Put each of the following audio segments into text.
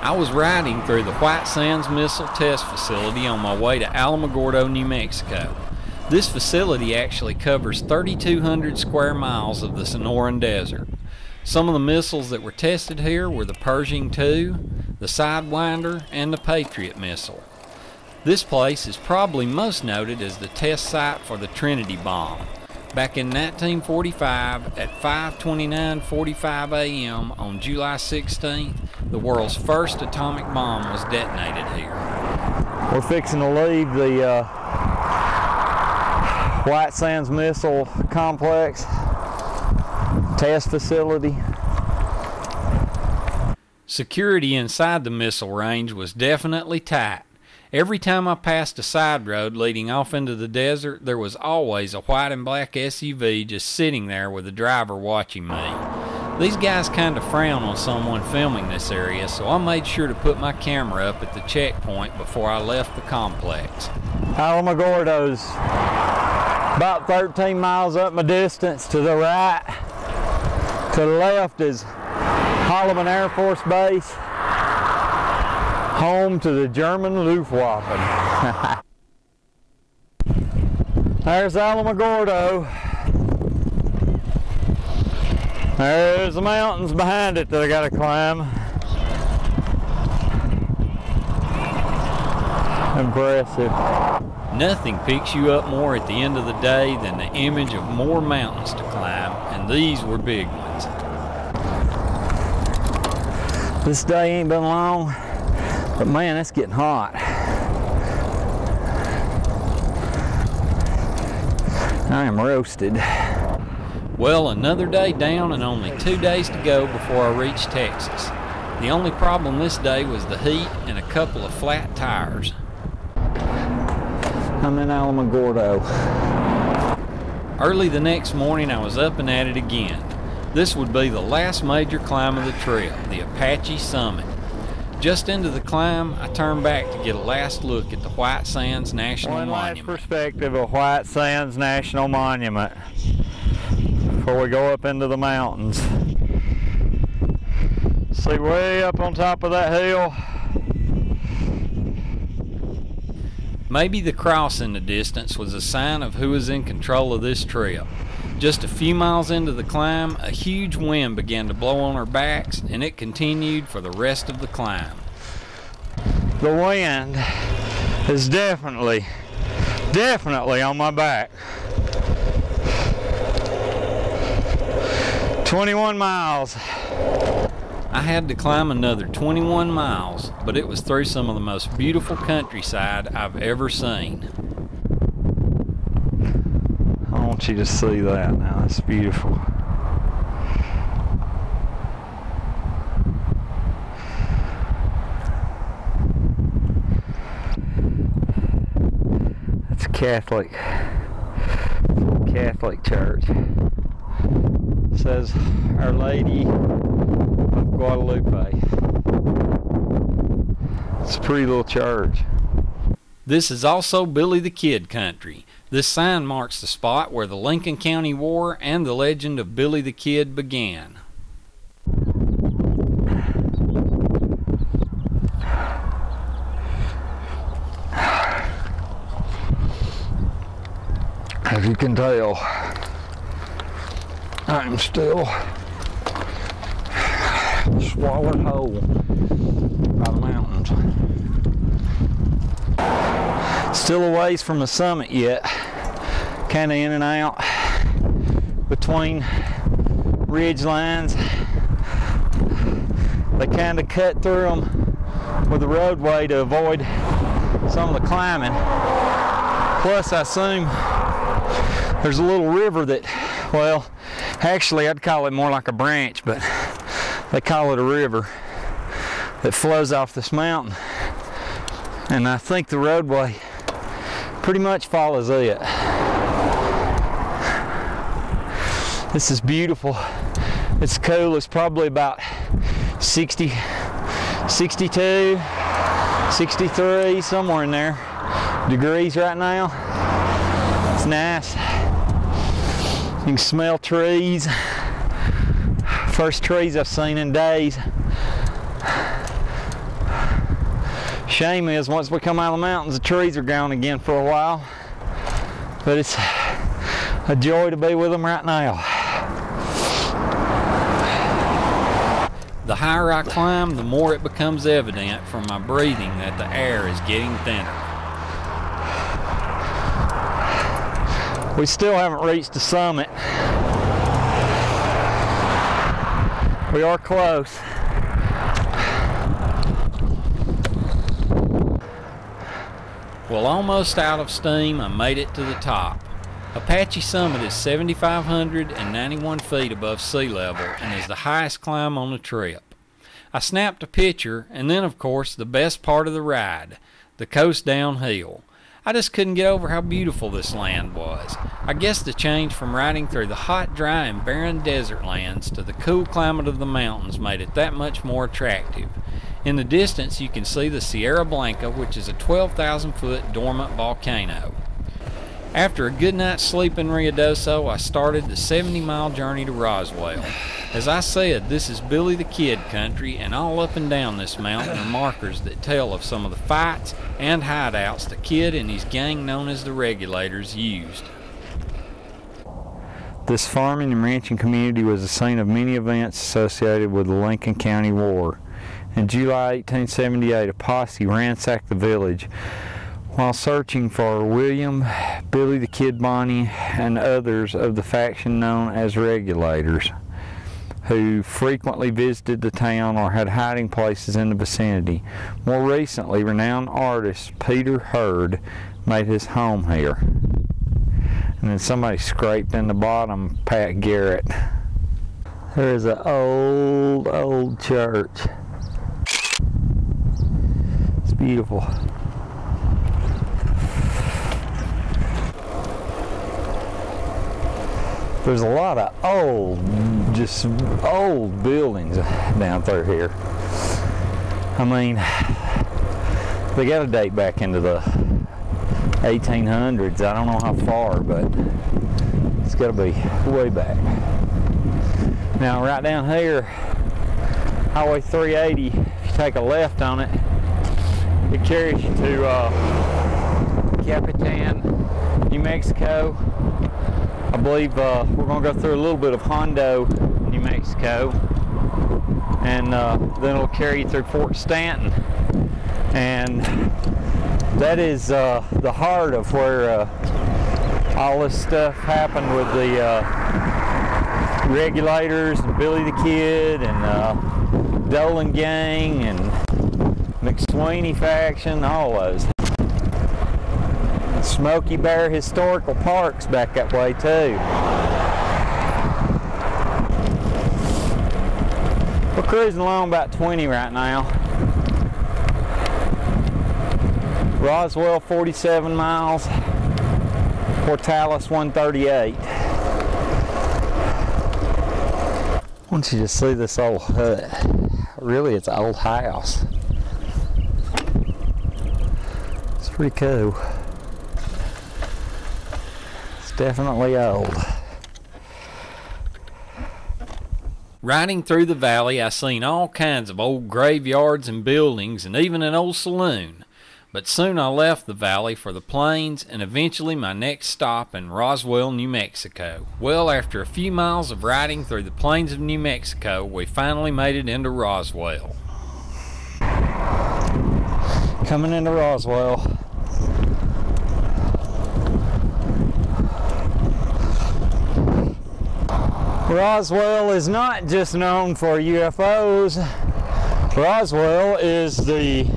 I was riding through the White Sands Missile Test Facility on my way to Alamogordo, New Mexico. This facility actually covers 3,200 square miles of the Sonoran Desert. Some of the missiles that were tested here were the Pershing II, the Sidewinder, and the Patriot missile. This place is probably most noted as the test site for the Trinity bomb. Back in 1945, at 5:29:45 a.m. on July 16th, the world's first atomic bomb was detonated here. We're fixing to leave the White Sands Missile Complex test facility. Security inside the missile range was definitely tight. Every time I passed a side road leading off into the desert, there was always a white and black SUV just sitting there with the driver watching me. These guys kind of frown on someone filming this area, so I made sure to put my camera up at the checkpoint before I left the complex. Alamogordo's about 13 miles up my distance. To the right, to the left is Holloman Air Force Base, home to the German Luftwaffe. There's Alamogordo. There's the mountains behind it that I gotta climb. Impressive. Nothing picks you up more at the end of the day than the image of more mountains to climb, and these were big ones. This day ain't been long, but man, it's getting hot. I am roasted. Well, another day down and only 2 days to go before I reach Texas. The only problem this day was the heat and a couple of flat tires. I'm in Alamogordo. Early the next morning I was up and at it again. This would be the last major climb of the trip, the Apache Summit. Just into the climb, I turned back to get a last look at the White Sands National Monument. One last perspective of White Sands National Monument before we go up into the mountains. See way up on top of that hill. Maybe the cross in the distance was a sign of who was in control of this trip. Just a few miles into the climb, a huge wind began to blow on our backs, and it continued for the rest of the climb. The wind is definitely on my back. 21 miles. I had to climb another 21 miles, but it was through some of the most beautiful countryside I've ever seen. I want you to see that now. It's beautiful. It's a Catholic church. It says Our Lady of Guadalupe. It's a pretty little church. This is also Billy the Kid country. This sign marks the spot where the Lincoln County War and the legend of Billy the Kid began. As you can tell, I'm still swallowed whole by the mountains. Still a ways from the summit yet, kind of in and out between ridge lines. They kind of cut through them with the roadway to avoid some of the climbing. Plus, I assume there's a little river that, well, actually I'd call it more like a branch, but they call it a river that flows off this mountain. And I think the roadway pretty much follows it. This is beautiful. It's cool. It's probably about 60, 62, 63, somewhere in there degrees right now. It's nice. You can smell trees. First trees I've seen in days. Shame is once we come out of the mountains, the trees are gone again for a while. But it's a joy to be with them right now. The higher I climb, the more it becomes evident from my breathing that the air is getting thinner. We still haven't reached the summit. We are close. Well, almost out of steam, I made it to the top. Apache Summit is 7,591 feet above sea level and is the highest climb on the trip. I snapped a picture, and then of course the best part of the ride, the coast downhill. I just couldn't get over how beautiful this land was. I guess the change from riding through the hot, dry, and barren desert lands to the cool climate of the mountains made it that much more attractive. In the distance you can see the Sierra Blanca, which is a 12,000-foot dormant volcano. After a good night's sleep in Ruidoso, I started the 70-mile journey to Roswell. As I said, this is Billy the Kid country, and all up and down this mountain are markers that tell of some of the fights and hideouts the Kid and his gang known as the Regulators used. This farming and ranching community was the scene of many events associated with the Lincoln County War. In July 1878, a posse ransacked the village while searching for William, Billy the Kid Bonney, and others of the faction known as Regulators, who frequently visited the town or had hiding places in the vicinity. More recently, renowned artist Peter Hurd made his home here. And then somebody scraped in the bottom, Pat Garrett. There's an old church. It's beautiful. There's a lot of just old buildings down through here. I mean, they got to date back into the 1800s. I don't know how far, but it's got to be way back. Now, right down here, Highway 380, if you take a left on it, it carries you to Capitan, New Mexico. I believe we're going to go through a little bit of Hondo, New Mexico, and then it'll carry you through Fort Stanton. And that is the heart of where all this stuff happened with the Regulators and Billy the Kid and Dolan Gang and McSweeney faction, all those. Smoky Bear Historical Park's back that way too. We're cruising along about 20 right now. Roswell 47 miles, Portales 138. Once you just see this old hut, really it's an old house. It's pretty cool. Definitely old. Riding through the valley, I seen all kinds of old graveyards and buildings and even an old saloon. But soon I left the valley for the plains and eventually my next stop in Roswell, New Mexico. Well, after a few miles of riding through the plains of New Mexico, we finally made it into Roswell. Coming into Roswell. Roswell is not just known for UFOs. Roswell is the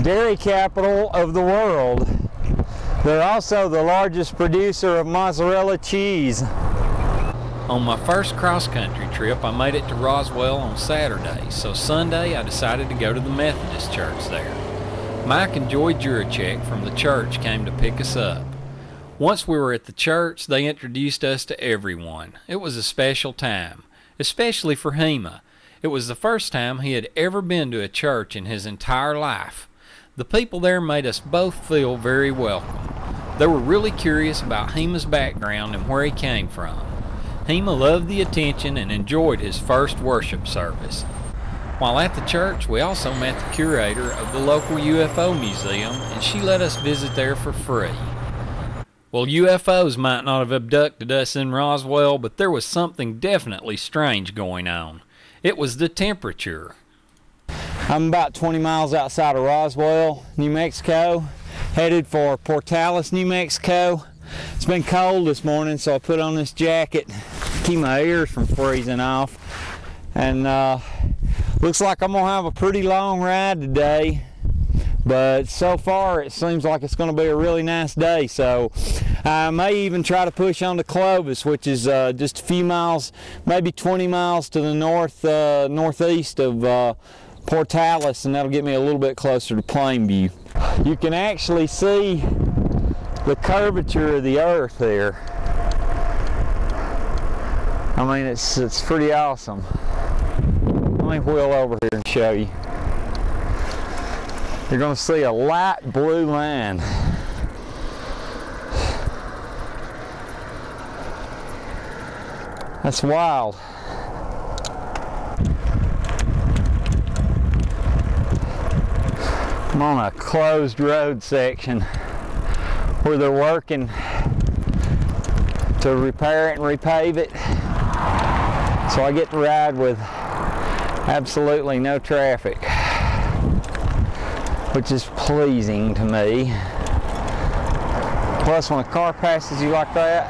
dairy capital of the world. They're also the largest producer of mozzarella cheese. On my first cross-country trip, I made it to Roswell on Saturday, so Sunday I decided to go to the Methodist church there. Mike and Joy Juracek from the church came to pick us up. Once we were at the church, they introduced us to everyone. It was a special time, especially for Hema. It was the first time he had ever been to a church in his entire life. The people there made us both feel very welcome. They were really curious about Hema's background and where he came from. Hema loved the attention and enjoyed his first worship service. While at the church, we also met the curator of the local UFO museum, and she let us visit there for free. Well, UFOs might not have abducted us in Roswell, but there was something definitely strange going on. It was the temperature. I'm about 20 miles outside of Roswell, New Mexico, headed for Portales, New Mexico. It's been cold this morning, so I put on this jacket to keep my ears from freezing off. And looks like I'm gonna have a pretty long ride today, but so far it seems like it's gonna be a really nice day. So I may even try to push on to Clovis, which is just a few miles, maybe 20 miles to the northeast of Portales, and that'll get me a little bit closer to Plainview. You can actually see the curvature of the earth here. I mean, it's pretty awesome. Let me wheel over here and show you. You're going to see a light blue line. That's wild. I'm on a closed road section where they're working to repair it and repave it. So I get to ride with absolutely no traffic, which is pleasing to me. Plus, when a car passes you like that,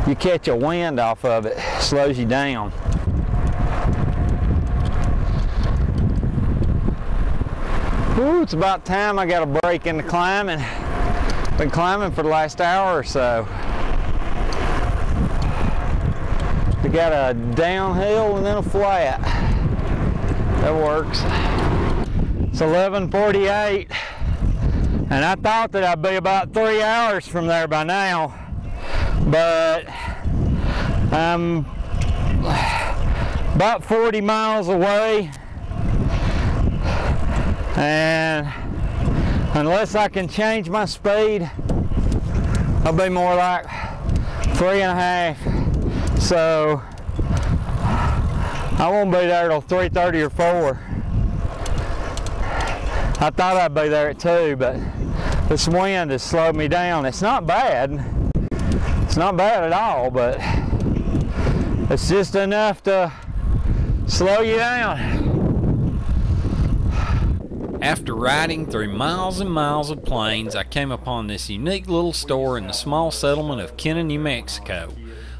you catch a wind off of it, slows you down. Ooh, it's about time I got a break into climbing. Been climbing for the last hour or so. We got a downhill and then a flat. That works. It's 11:48, and I thought that I'd be about 3 hours from there by now, but I'm about 40 miles away, and unless I can change my speed, I'll be more like 3.5. So I won't be there till 3:30 or 4. I thought I'd be there at 2, but this wind has slowed me down. It's not bad. It's not bad at all, but it's just enough to slow you down. After riding through miles and miles of plains, I came upon this unique little store in the small settlement of Kenna, New Mexico.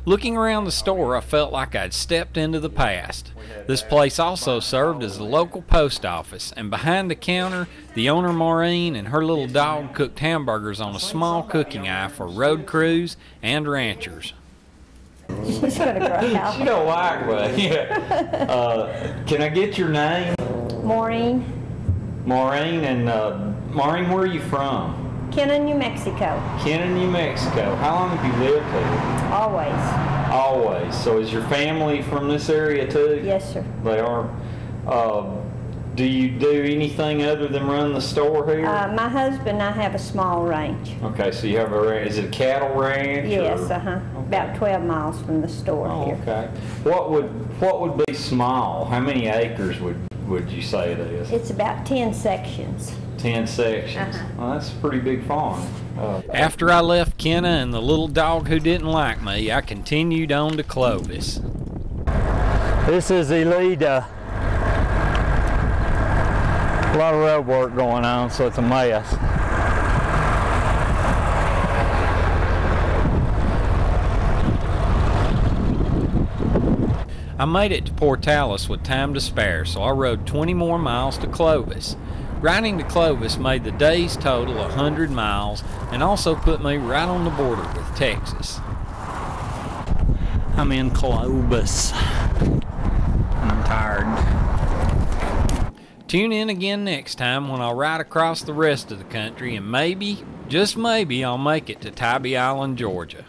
Looking around the store, I felt like I'd stepped into the past. This place also served as the local post office, and behind the counter, the owner Maureen and her little dog cooked hamburgers on a small cooking eye for road crews and ranchers. She's gonna grow out. She don't like me. Can I get your name? Maureen, Maureen, and Maureen, where are you from? Kenna, New Mexico. Kenna, New Mexico. How long have you lived here? Always. Always. So is your family from this area too? Yes, sir. They are. Do you do anything other than run the store here? My husband and I have a small ranch. Okay, so you have a ranch. Is it a cattle ranch? Yes, or? Okay. About 12 miles from the store here. Okay. What would be small? How many acres would you say it is? It's about 10 sections. 10 sections. Well, that's a pretty big farm. After I left Kenna and the little dog who didn't like me, I continued on to Clovis. This is Elida. A lot of road work going on, so it's a mess. I made it to Portales with time to spare, so I rode 20 more miles to Clovis. Riding to Clovis made the day's total 100 miles and also put me right on the border with Texas. I'm in Clovis, and I'm tired. Tune in again next time when I'll ride across the rest of the country, and maybe, just maybe, I'll make it to Tybee Island, Georgia.